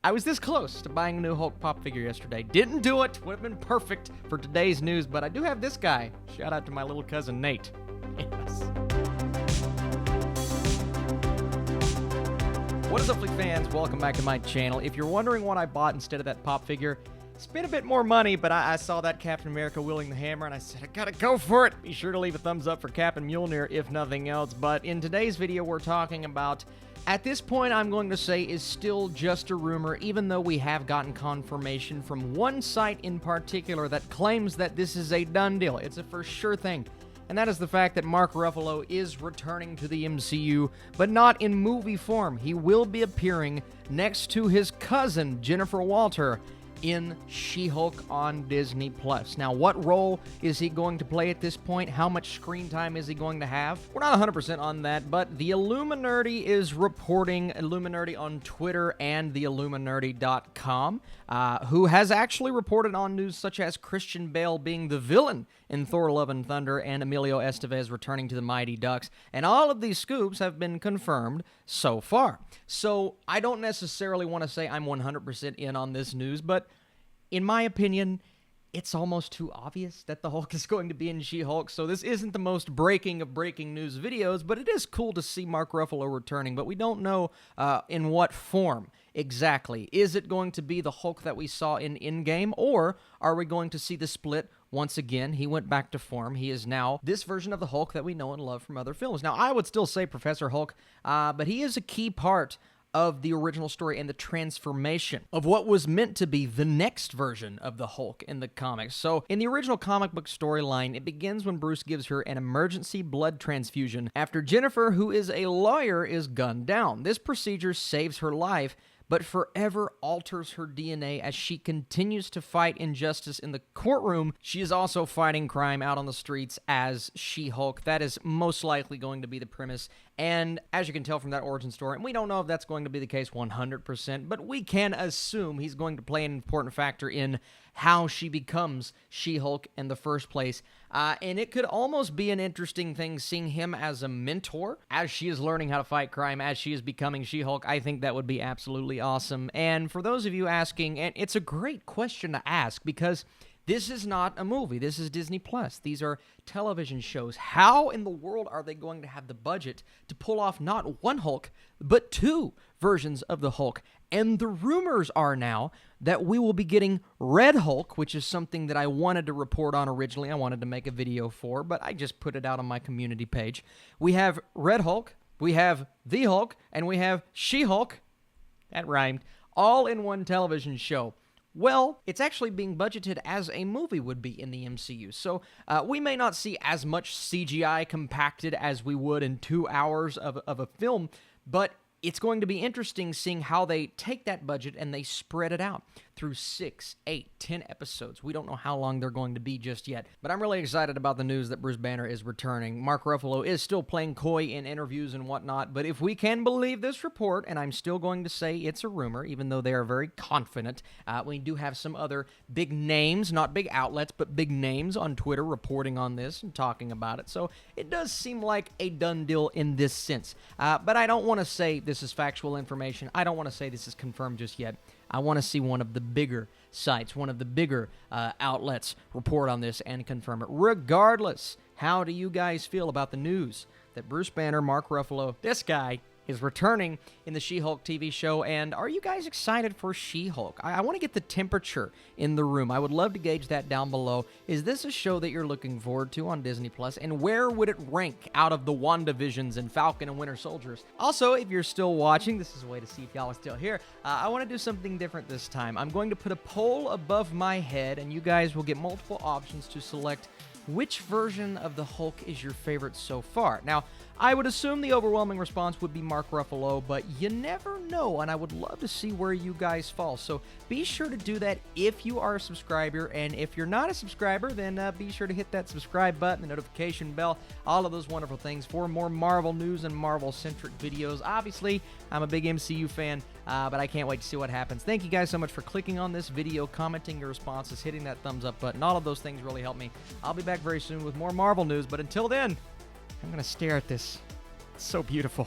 I was this close to buying a new Hulk pop figure yesterday. Didn't do it. Would have been perfect for today's news, but I do have this guy. Shout out to my little cousin, Nate. Yes. What is up, Fleet fans? Welcome back to my channel. If you're wondering what I bought instead of that pop figure, spent a bit more money, but I saw that Captain America wielding the hammer, and I said, I gotta go for it. Be sure to leave a thumbs up for Cap and Mjolnir, if nothing else. But in today's video, we're talking about, at this point, I'm going to say is still just a rumor, even though we have gotten confirmation from one site in particular that claims that this is a done deal. It's a for sure thing. And that is the fact that Mark Ruffalo is returning to the MCU, but not in movie form. He will be appearing next to his cousin, Jennifer Walter, in She-Hulk on Disney+. Now, what role is he going to play at this point? How much screen time is he going to have? We're not 100% on that, but the Illuminati is reporting, Illuminati on Twitter and the Illuminati.com, who has actually reported on news such as Christian Bale being the villain in Thor: Love and Thunder and Emilio Estevez returning to the Mighty Ducks, and all of these scoops have been confirmed so far. So I don't necessarily want to say I'm 100% in on this news, but in my opinion, it's almost too obvious that the Hulk is going to be in She-Hulk, so this isn't the most breaking of breaking news videos, but it is cool to see Mark Ruffalo returning, but we don't know in what form exactly. Is it going to be the Hulk that we saw in Endgame, or are we going to see the split once again? He went back to form. He is now this version of the Hulk that we know and love from other films. Now, I would still say Professor Hulk, but he is a key part of the original story and the transformation of what was meant to be the next version of the Hulk in the comics. So, in the original comic book storyline, it begins when Bruce gives her an emergency blood transfusion after Jennifer, who is a lawyer, is gunned down. This procedure saves her life, but forever alters her DNA as she continues to fight injustice in the courtroom. She is also fighting crime out on the streets as She-Hulk. That is most likely going to be the premise, and as you can tell from that origin story, and we don't know if that's going to be the case 100%, but we can assume he's going to play an important factor in how she becomes She-Hulk in the first place. And it could almost be an interesting thing seeing him as a mentor as she is learning how to fight crime, as she is becoming She-Hulk. I think that would be absolutely awesome. And for those of you asking, and it's a great question to ask because this is not a movie. This is Disney+. These are television shows. How in the world are they going to have the budget to pull off not one Hulk, but two versions of the Hulk? And the rumors are now that we will be getting Red Hulk, which is something that I wanted to report on originally. I wanted to make a video for, but I just put it out on my community page. We have Red Hulk, we have the Hulk, and we have She-Hulk, that rhymed, all in one television show. Well, it's actually being budgeted as a movie would be in the MCU, so we may not see as much CGI compacted as we would in 2 hours of a film, but it's going to be interesting seeing how they take that budget and they spread it out through 6, 8, 10 episodes. We don't know how long they're going to be just yet, but I'm really excited about the news that Bruce Banner is returning. Mark Ruffalo is still playing coy in interviews and whatnot, but if we can believe this report, and I'm still going to say it's a rumor, even though they are very confident, we do have some other big names, not big outlets, but big names on Twitter reporting on this and talking about it, so it does seem like a done deal in this sense. But I don't want to say this is factual information. I don't want to say this is confirmed just yet. I want to see one of the bigger sites, one of the bigger outlets report on this and confirm it. Regardless, how do you guys feel about the news that Bruce Banner, Mark Ruffalo, this guy, is returning in the She-Hulk TV show, and are you guys excited for She-Hulk? I want to get the temperature in the room. I would love to gauge that down below. Is this a show that you're looking forward to on Disney+, and where would it rank out of the WandaVisions and Falcon and Winter Soldiers? Also, if you're still watching, this is a way to see if y'all are still here, I want to do something different this time. I'm going to put a poll above my head, and you guys will get multiple options to select which version of the Hulk is your favorite so far. Now, I would assume the overwhelming response would be Mark Ruffalo, but you never know, and I would love to see where you guys fall. So be sure to do that if you are a subscriber, and if you're not a subscriber, then be sure to hit that subscribe button, the notification bell, all of those wonderful things for more Marvel news and Marvel-centric videos. Obviously, I'm a big MCU fan, but I can't wait to see what happens. Thank you guys so much for clicking on this video, commenting your responses, hitting that thumbs up button. All of those things really help me. I'll be back very soon with more Marvel news, but until then, I'm going to stare at this. It's so beautiful.